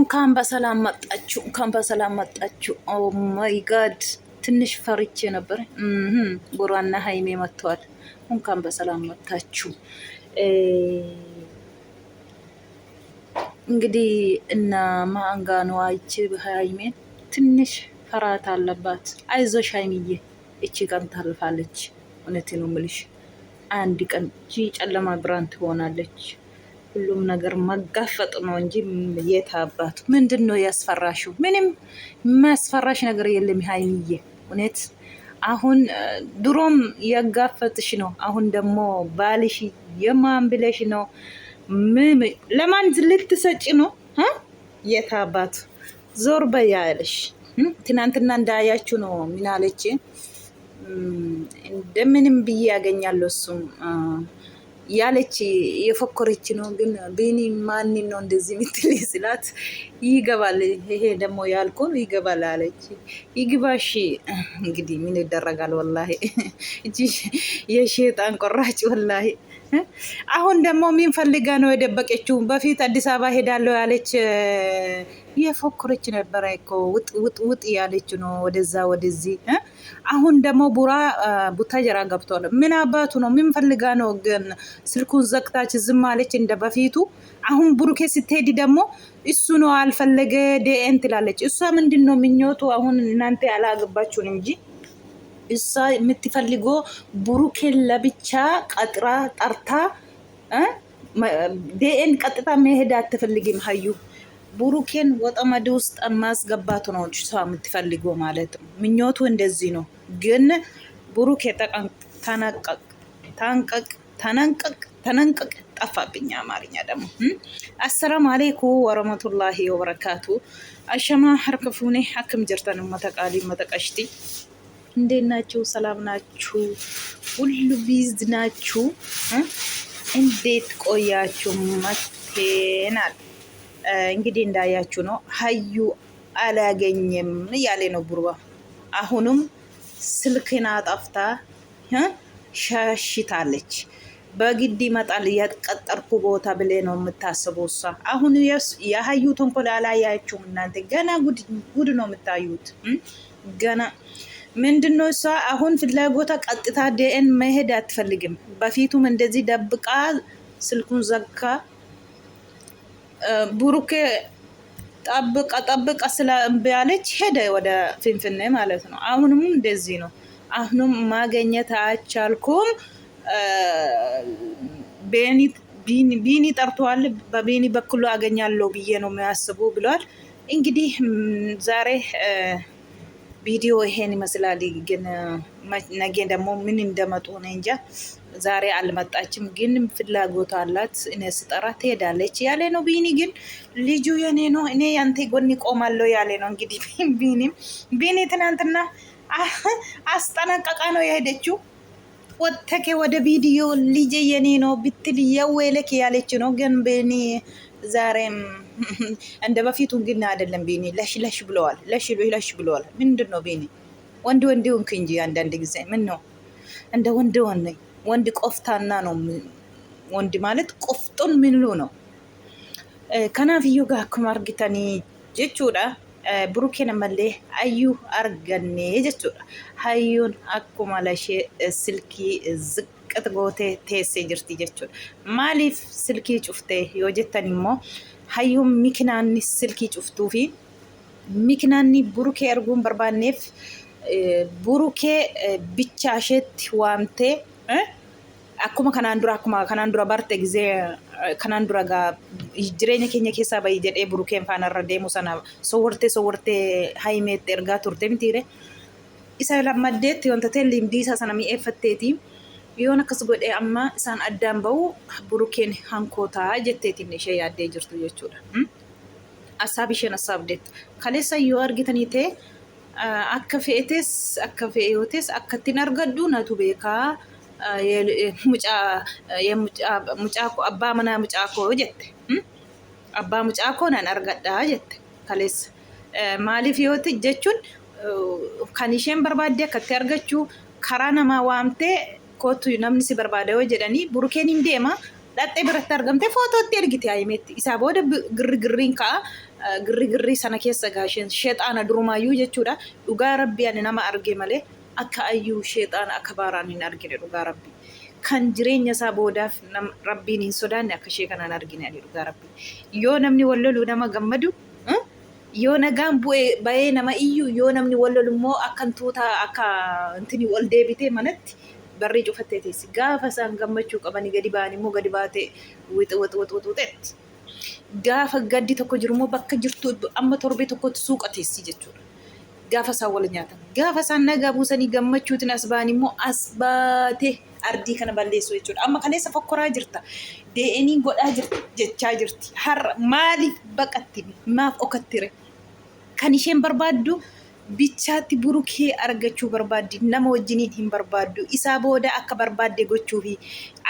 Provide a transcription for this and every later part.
እንኳን በሰላም መጣችሁ፣ እንኳን በሰላም መጣችሁ። ኦ ማይ ጋድ ትንሽ ፈርቼ ነበር። ቡራና ሀይሜ መጥተዋል። እንኳን በሰላም መጣችሁ። እንግዲህ እና ማንጋኖ አይቼ ሀይሜን ትንሽ ፈራት አለባት። አይዞሽ ሀይሚዬ፣ እቺ ቀን ታልፋለች። እውነቴን ነው የምልሽ፣ አንድ ቀን ጨለማ ብርሃን ትሆናለች። ሁሉም ነገር መጋፈጥ ነው እንጂ የት አባቱ ምንድን ነው ያስፈራሽው? ምንም የሚያስፈራሽ ነገር የለም ሀይሚዬ። እውነት አሁን ድሮም ያጋፈጥሽ ነው። አሁን ደግሞ ባልሽ የማን ብለሽ ነው? ለማን ልትሰጪ ነው? የት አባቱ ዞር በያለሽ። ትናንትና እንዳያችሁ ነው ምናለች? እንደምንም ብዬ ያገኛለሁ እሱም ያለች የፎከረች ነው። ግን ቢኒ ማን ነው እንደዚህ ምትል ስላት ይገባል፣ ይሄ ደግሞ ያልኩን ይገባል አለች። ይግባሽ እንግዲህ ምን ይደረጋል። ወላሂ እጂ የሸይጣን ቆራጭ ወላሂ። አሁን ደግሞ ምን ፈልጋ ነው የደበቀችው? በፊት አዲስ አበባ ሄዳለሁ ያለች የፎከረች ነበረ እኮ ውጥ ውጥ ውጥ ያለች ነው ወደዛ ወደዚህ። አሁን ደግሞ ቡራ ቡታጀራ ገብቷል። ምን አባቱ ነው? ምን ፈልጋ ነው? ግን ስልኩን ዘግታች ዝም አለች እንደ በፊቱ። አሁን ቡሩኬ ስትሄድ ደግሞ እሱ ነው አልፈለገ ዴኤን ትላለች። እሷ ምንድን ነው ምኞቱ? አሁን እናንተ ያላገባችሁን እንጂ እሷ የምትፈልገው ቡሩኬን ለብቻ ቀጥራ ጠርታ ዴኤን ቀጥታ መሄድ አትፈልግም ሀዩ። ቡሩኬን ወጠመድ ውስጥ ማስገባቱ ነው እሷ የምትፈልገው ማለት ነው። ምኞቱ እንደዚህ ነው። ግን ቡሩኬ ተነንቀቅ ጠፋብኛ አማርኛ ደግሞ። አሰላሙ አለይኩም ወረመቱላሂ ወበረካቱ። አሸማ ሐርከፉኔ ሐክም ጀርተን መተቃሊ መተቀሽቲ እንዴት ናችሁ? ሰላም ናችሁ? ሁሉ ቢዝ ናችሁ? እንዴት ቆያችሁ? መቴናል እንግዲህ እንዳያችሁ ነው። ሀዩ አላገኘም ያለ ነው ቡርባ። አሁንም ስልክና ጠፍታ ሻሽታለች። በግድ ይመጣል ያቀጠርኩ ቦታ ብሌ ነው የምታስበው እሷ። አሁን የሀዩ ተንኮል አላያችሁም እናንተ? ገና ጉድ ነው የምታዩት። ገና ምንድነው እሷ አሁን ፍላጎታ ቀጥታ ዴኤን መሄድ አትፈልግም። በፊቱም እንደዚህ ደብቃ ስልኩን ዘካ ቡሩኬ ጠብቃ ስለእምቢያለች ሄደ ወደ ፍንፍኔ ማለት ነው። አሁንም እንደዚህ ነው። አሁንም ማገኘት አልቻልኩም። ቢኒ ጠርቷል። በቢኒ በኩል አገኛለሁ ብዬ ነው የሚያስቡ ብለዋል። እንግዲህ ዛሬ ቪዲዮ ይሄን ይመስላል። ግን ነገ ደግሞ ምን እንደመጡ ነው እንጃ። ዛሬ አልመጣችም፣ ግን ፍላጎት አላት። እኔ ስጠራ ትሄዳለች ያለ ነው ቢኒ። ግን ልጁ የኔ ነው እኔ ያንተ ጎን ቆማለሁ ያለ ነው። እንግዲህ ቢኒ ትናንትና አስጠነቀቃ ነው የሄደችው። ወተከ ወደ ቪዲዮ ልጅ የኔ ነው ብትል የወለክ ያለች ነው። ግን ቢኒ ዛሬም እንደ በፊቱ ግን አይደለም። ቢኒ ለሽ ብለዋል። ለሽ ብለዋል። ምንድን ነው ቢኒ? ወንድ ሆንክ እንጂ አንዳንድ ጊዜ ምን ነው እንደ ወንድ ቆፍታና ነው። ወንድ ማለት ቆፍጡን ምንሉ ነው። ከናፍዩ ጋር akkuma argitani jechuudha. Burukeena mallee hayyuu arganne jechuudha. Hayyuun akkuma lashee silkii ziqqat gootee teessee jirti jechuudha. Maaliif silkii cuftee yoo jettan immoo hayyuun mikinaanni silkii cuftuu fi mikinaanni burukee arguun barbaanneef burukee bichaasheetti waamtee akkuma kanaan dura barte gisee kanaan dura jireenya keenya keessaa bahi jedhee burukeen faanarra deemu sana sowwortee haimeetti ergaa turte mitiire. Isa lammaddeetti wanta ta'e limdiisaa sana mi'eeffatteeti. Yoon akkas godhee amma isaan addaan bahu burukeen hankootaa jetteetiin ishee yaaddee jirtu jechuudha. Asaab isheen asaabdeetti. Kaleessa yoo argitanii ta'e akka fe'etes akka fe'eeyotes akka ittiin argaddu natu beekaa. Mucaako abbaa manaa mucaakoo jette. Abbaa mucaakoo nan argadhaa jette kaleessa. Maaliif yooti jechuun kan isheen barbaadde akkatti argachuu karaa namaa waamtee kootu namni si barbaada yoo jedhanii burukeen hin deema. dhattee biratti argamte footootti ergite haayimeetti. Isaa booda girriin ka'a. Girri sana keessa gaasheen sheexaana durumaayyuu jechuudha. Dhugaa rabbii ani nama arge malee akka ayyuu sheexaana akka baaraan hin argine dhugaa rabbii. Kan jireenya isaa boodaaf rabbiin hin sodaanne akka ishee kanaan argine ani dhugaa rabbii. Yoo namni wal lolu nama gammadu, yoo nagaan bu'ee bahee nama iyyuu, yoo namni wal lolu immoo akkan tuutaa akka intini wal deebitee manatti barrii cufattee teessi. Gaafa isaan gammachuu qabanii gadi ba'an immoo gadi baatee wixeetti. Gaafa gaddi tokko jiru immoo bakka jirtu amma torbee tokkotti suuqa teessi jechuudha. Gaafa isaan wal nyaatan. Gaafa isaan nagaa buusanii gammachuutiin as ba'an immoo as baatee ardii kana balleessu jechuudha. Amma kaleessa fokkoraa jirta. Dee'anii godhaa jirti jechaa jirti. Har'a maaliif baqatti? Maaf okattire? Kan isheen barbaaddu bichaatti burukee argachuu barbaaddi. Nama wajjiniin hin barbaaddu. Isaa booda akka barbaadde gochuu fi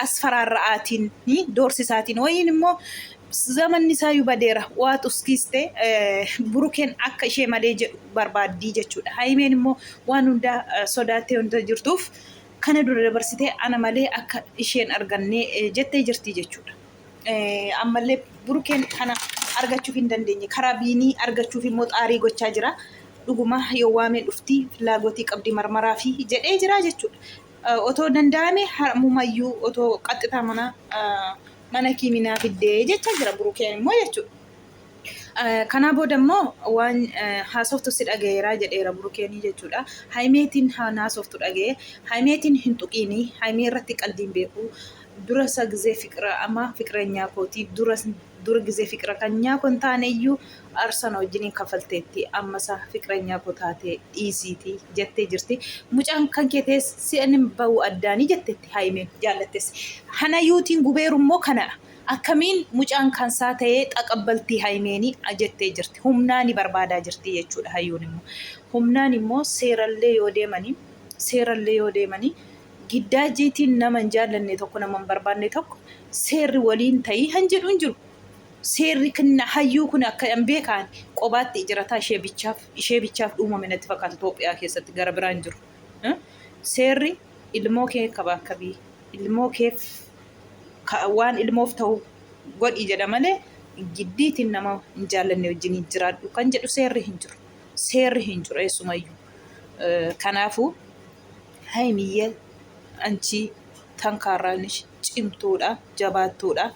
as faraarra'aatiin doorsisaatiin wayiin immoo zamanni isaa yubadeera waa tuskiste burukeen akka ishee malee jedhu barbaaddii jechuudha. Haayimeen immoo waan hundaa sodaattee hunda jirtuuf kana dura dabarsitee ana malee akka isheen argannee jettee jirti jechuudha. Ammallee burukeen kana argachuuf hin dandeenye karaa biinii argachuuf immoo xaarii gochaa jira. Dhuguma yoo waamee dhufti filaagotii qabdi marmaraa fi jedhee jira jechuudha. Otoo danda'ame harmumayyuu otoo qaxxitaa mana kiiminaa fiddee jecha jira burukeen immoo jechuudha. Kanaa booda immoo waan haasoftu si dhagayeeraa jedheera burukeenii jechuudha. Haayimeetiin haasoftu dhaga'ee haayimeetiin hin tuqiinii haayimee irratti qalbiin beeku. Dura isa gizee fiqira amma fiqireenyaa kootii dura gizee fiqira kan nyaakon taane iyyuu arsana wajjiniin kafalteetti amma isa fiqireenyaa koo taatee dhiisiiti jettee jirti. Mucaan kan kee tees si'anin ba'uu addaanii jetteetti haayimeen jaallattes. Hana yuutiin gubeeru immoo kana akkamiin mucaan kansaa ta'ee xaqabbaltii haayimeenii jettee jirti. Humnaani barbaadaa jirti jechuudha hayyuun immoo. Humnaan immoo seerallee yoo deemanii giddaajiitiin nama hin jaallanne tokko nama hin barbaanne tokko seerri waliin ta'ii han jedhu hin jiru. Seerri kana hayyuu kun akka hin beekaan qobaatti ijarataa ishee bichaaf dhuumame natti fakkaata Itoophiyaa keessatti gara biraan jiru. Seerri ilmoo kee kabaakabii ilmoo keef waan ilmoof ta'u godhi jedha malee giddiitiin nama hin jaallanne wajjin jiraadhu kan jedhu seerri hin jiru. Seerri hin jiru eessumayyuu. Kanaafuu haayimiyyee anchi tankaarraanis cimtuudha jabaattuudha.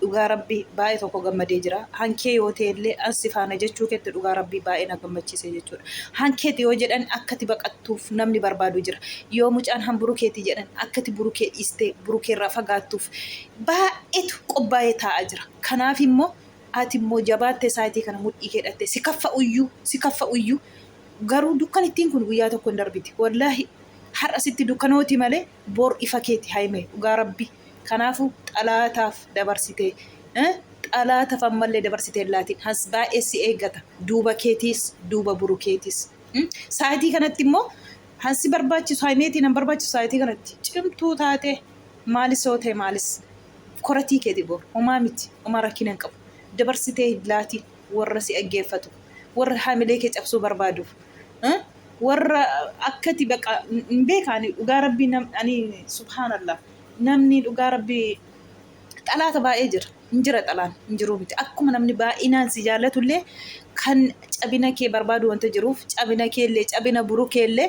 Dhugaa rabbii baay'ee tokko gammadee jira. Hankee yoo ta'ellee ansi faana jechuu keetti dhugaa rabbii baay'ee na gammachiise jechuudha. Hankeeti yoo jedhan akkati baqattuuf namni barbaadu jira. Yoo mucaan han burukeeti jedhan akkati burukee dhiistee burukeerraa fagaattuuf baay'eetu qophaa'ee taa'aa jira. Kanaaf immoo ati immoo jabaattee saayitii kana mudhii keedhattee si kaffa uyyuu garuu dukkanittiin kun guyyaa tokko hin darbiti. Wallaahi har'a sitti dukkanooti malee bor ifa keeti haayimee dhugaa rabbii. Kanaafuu xalaataaf dabarsitee xalaataaf ammallee dabarsitee laatiin has baay'ee si eeggata. Duuba keetiis duuba burukeetiis. Saayitii kanatti immoo hansi barbaachisu haayimeetiin han barbaachisu saayitii kanatti cimtuu taatee maalis yoo ta'e maalis koratii keeti bor homaa miti homaa rakkina hin qabu. Dabarsitee laatiin warra si dhaggeeffatu warra haamilee kee cabsuu barbaaduuf. Warra akkati baqa hin beekaani dhugaa rabbii ani subhaanallah. Namni dhugaa rabbii xalaata baay'ee jira. Hin jira xalaan hin jiru miti. Akkuma namni baay'inaan si jaallatullee kan cabina kee barbaadu wanta jiruuf cabina keellee cabina burukeellee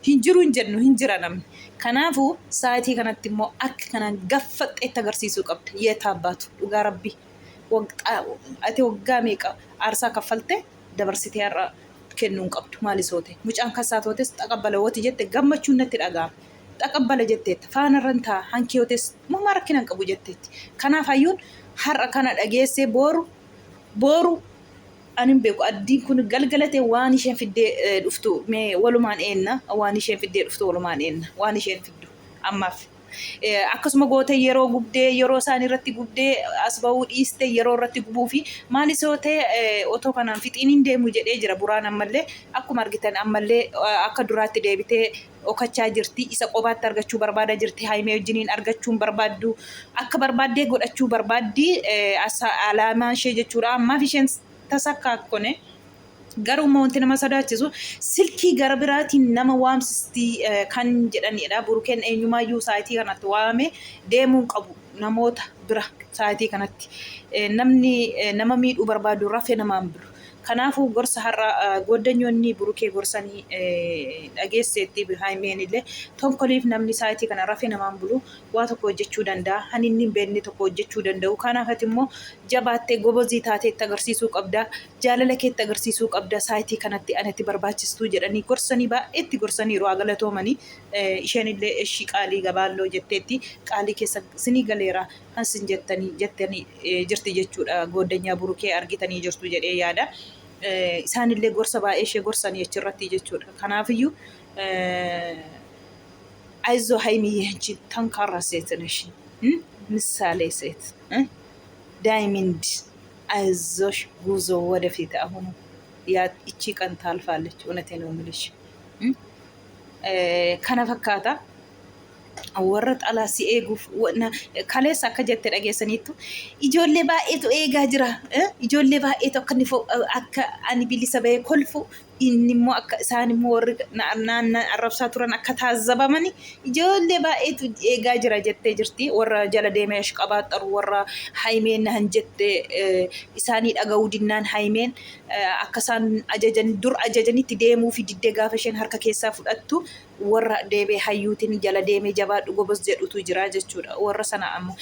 hin jiru hin jennu hin jira namni. Kanaafuu saayitii kanatti immoo akka kanaan gaffaxxeetti agarsiisuu qabda. Yeetaa baatu dhugaa rabbii. Ati waggaa meeqa aarsaa kaffaltee dabarsitee har'a kennuun qabdu maalis yoo ta'e. Mucaan kasaa tootes xaqabbala wooti jette gammachuun natti dhaga'ama. Xaqabbala jetteetti faanarran ta'a hankee yootes mummaa rakkina hin qabu jetteetti. Kanaaf hayyuun har'a kana dhageessee booru ani hin beeku addiin kun galgalatee waan isheen fiddee dhuftu mee walumaan eenna waan isheen fiddee dhuftu walumaan eenna waan isheen fiddu ammaaf. Akkasuma goota yeroo gubdee yeroo isaan irratti gubdee as bahuu dhiiste yeroo irratti gubuu fi maalis yoo ta'e otoo kanaan fixiin hin deemu jedhee jira buraan ammallee akkuma argitan ammallee akka duraatti deebitee okachaa jirti isa qobaatti argachuu barbaada jirti haayimee wajjiniin argachuun barbaaddu akka barbaaddee godhachuu barbaaddi alaamaan ishee jechuudha ammaaf isheen tasakka akkone. Garuu wanti nama sodaachisu silkii gara biraatiin nama waamsisti kan jedhanidha. Burukeen eenyumaayyuu saayitii kanatti waame deemuun qabu namoota bira sa'aatii kanatti namni nama miidhuu barbaadu rafee namaan bilu. Kanaafuu gorsa har'a goddanyoonni burukee gorsanii dhageesseetti haimeen illee tonkoliif namni sa'aatii kana rafee namaan bulu waa tokko hojjechuu danda'a. Hani inni hin beekne tokko hojjechuu danda'u. Kanaaf ati immoo jabaattee gobozii taatee itti agarsiisuu qabda. Jaalala kee itti agarsiisuu qabda. Sa'aatii kanatti anatti barbaachistuu jedhanii gorsanii baay'eetti gorsaniiru haa galatoomanii. Isheen illee ishii qaalii gabaalloo jetteetti qaalii keessa sinii galeera hansin jettanii jirti jechuudha. Goddanyaa burukee argitanii jirtu jedhee yaada. Isaanillee gorsa baay'ee ishee gorsanii achirratti jechuudha. Kanaafiyyuu አይዞህ ሀይሚዬ አንቺ ጠንካራ ሴት ነሽ፣ ምሳሌ ሴት ዳይመንድ አይዞሽ፣ ጉዞ ወደፊት። አሁኑ ይቺ ቀን ታልፋለች። እውነቴ ነው የምልሽ። ከነ ፈካታ warra xalaa si eeguuf kaleessa akka jette dhageessaniittu ijoollee baay'eetu eegaa jira. Ijoollee baay'eetu akka ani bilisa bahee kolfu inni immoo akka isaan immoo warri naannoo arrabsaa turan akka taazzabamani ijoollee baay'eetu eegaa jira jettee jirti. Warra jala deemee ashqabaaxaru warra haimeen nahan jette isaanii dhaga'uu dinnaan haimeen akka isaan dur ajajanitti deemuu fi diddee gaafa isheen harka keessaa fudhattu warra deebee hayyuutiin jala deemee jabaadhu gobos jedhutu jira jechuudha. Warra sana ammoo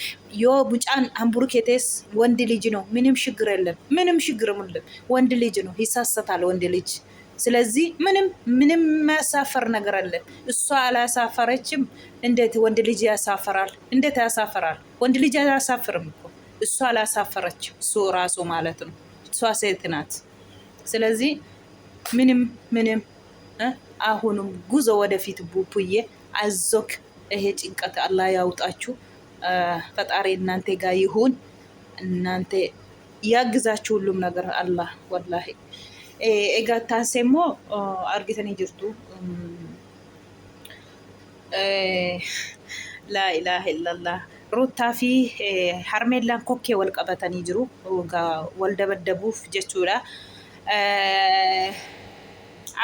yoo mucaan hamburuketes ወንድ ልጅ ነው፣ ምንም ችግር የለም፣ ምንም ችግር የለም። ወንድ ልጅ ነው፣ ይሳሳታል ወንድ ልጅ። ስለዚህ ምንም ያሳፈር ነገር አለ። እሷ አላሳፈረችም። እንዴት ወንድ ልጅ ያሳፈራል? እንዴት ያሳፈራል? ወንድ ልጅ አያሳፍርም እኮ። እሷ አላሳፈረችም፣ እሱ ራሱ ማለት ነው። እሷ ሴት ናት። ስለዚህ ምንም አሁንም ጉዞ ወደፊት ቡቡዬ አዞክ። ይሄ ጭንቀት አላህ ያውጣችሁ። ፈጣሪ እናንተ ጋር ይሁን። እናንተ ያግዛችሁ ሁሉም ነገር አላህ ወላሂ። ኤጋ ታንሴሞ አርጊተኒ ጅርቱ ላኢላሃ ኢላላህ ሩታ ፊ ሀርሜላን ኮኬ ወልቀበተኒ ጅሩ ወልደበደቡፍ ጀቹudha.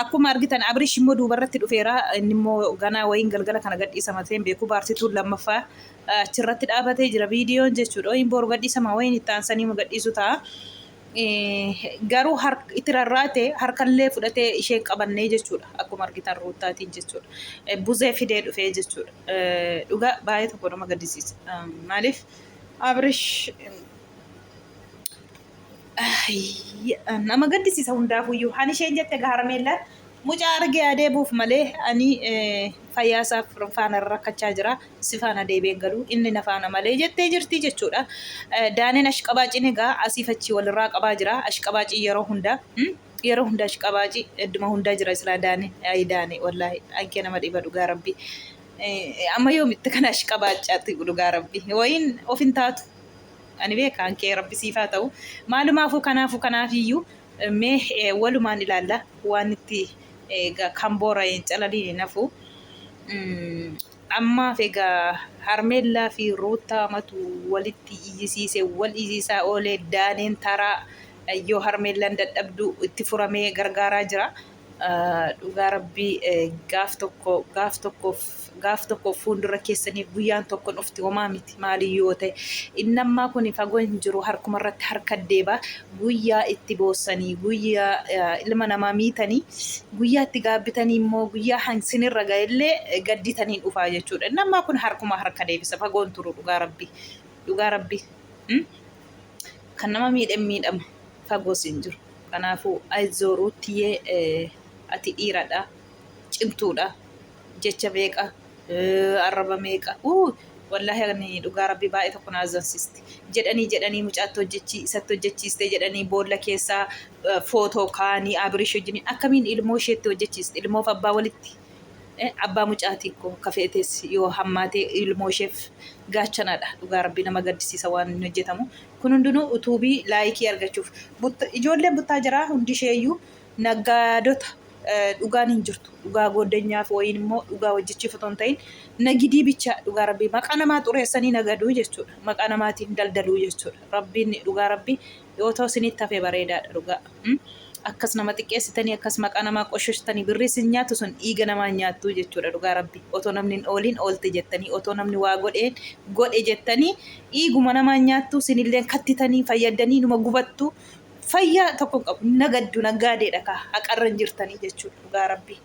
Akkuma argitan Abrish immoo duubarratti dhufeera. Inni immoo ganaa wayiin galgala kana gadhiisamateen beeku. Baarsituun lammaffaa achirratti dhaabatee jira viidiyoon jechuudha. Wayiin boru gadhiisama, wayiin itti aansanii gadhiisu ta'a. Garuu itti rarraate harkallee fudhatee isheen qabannee jechuudha. Akkuma argitan ruutaatiin jechuudha. Buzee fidee dhufee jechuudha. Dhugaa baay'ee tokko nama gaddisiisa. Maaliif Abrish nama gaddisiisa hundaafuyyuu. Hani isheen jette Harmeellaan mucaa argee adeebuuf malee ani fayyaasaaf faana rakkachaa jira. Si faana deebeen galuu inni na faana malee jettee jirti jechuudha. Daaneen ashqabaacin egaa asiif achi walirraa qabaa jira. Ashqabaacii yeroo hunda ashqabaacii hedduma hundaa jira silaa daaneen. Ayi daanee wallaahi ankee nama dhiba dhugaa rabbi. Amma yoomitti kana ashqabaacaatti dhugaa rabbi. Wayiin of hin taatu. Ani beeka ankee rabbi siifaa ta'u. Maalumaafuu kanaafiyyuu mee walumaan ilaalla waan itti kan boora'een calaliin nafu. Ammaaf egaa Harmeellaa fi Ruutaa matu walitti iyyisiisee wal iyyisaa oolee daaneen taraa yoo Harmeellaan dadhabdu itti furamee gargaaraa jira. Dhugaa rabbii gaaf tokko fuuldura keessanii guyyaan tokko dhufti homaa miti maaliyyoo ta'e. Innammaa kun fagoo hin jiru harkuma irratti harka deeba. Guyyaa itti boossanii guyyaa ilma namaa miitanii guyyaa itti gaabbitanii immoo guyyaa hansinirra ga'ellee gadditanii dhufaa jechuudha. Innammaa kun harkuma harka deebisa fagoon turu dhugaa rabbii. Kan nama miidhama fagoos hin jiru. Kanaafuu ayizoo Ruuttiyee ati dhiiradha, cimtuudha, jecha meeqa arraba meeqa wallaahi ani dhugaa rabbii baay'ee tokko na azzansiisti. Jedhanii mucaatti isatti hojjechiiste jedhanii boolla keessaa footoo kaanii Abrish wajjin akkamiin ilmoo isheetti hojjechiiste? Ilmoof abbaa walitti abbaa mucaatiin koo kafeetes yoo hammaatee ilmoo isheef gaachanadha. Dhugaa rabbii nama gaddisiisa waan hin hojjetamu. Kun hundinuu utuubii laayikii argachuuf. Ijoolleen buttaa jira hundi isheeyyuu naggaadota. Dhugaan hin jirtu. Dhugaa goddanyaaf wayiin immoo dhugaa hojjechiif otoo hin ta'in nagidii bicha dhugaa rabbii maqaa namaa xureessanii nagaduu jechuudha. Maqaa namaatiin daldaluu jechuudha. Rabbiin dhugaa rabbii yoo ta'u isinitti hafee bareedaadha dhugaa. akkas nama xiqqeessitanii akkas maqaa namaa qoshoshtanii birrii sin nyaatu sun dhiiga namaa nyaattu jechuudha dhugaa rabbi. Otoo namni hin ooliin oolte jettanii otoo namni waa godhe jettanii dhiiguma namaa nyaattu sinillee kattitanii fayyadanii numa gubattu fayyaa tokko qabu nagaddu naggaadeedha ka haqarra hin jirtanii jechuudha dhugaa rabbi.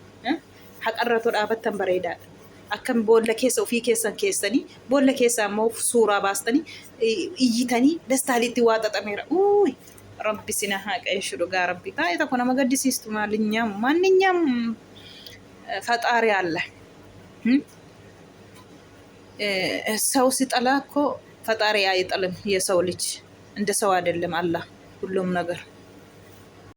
Haqarra too dhaabattan bareedaadha. Akkam boolla keessa ofii keessanii boolla keessa ammoo suuraa baastanii iyyitanii dastaalitti waa xaxameera. Rabbi sina haqeeshu dhugaa rabbi. Taa'ee tokko nama gaddisiistu ማንኛውም ፈጣሪ አለ። ሰው ሲጠላ እኮ ፈጣሪ አይጥልም። የሰው ልጅ እንደ ሰው አይደለም አላህ ሁሉም ነገር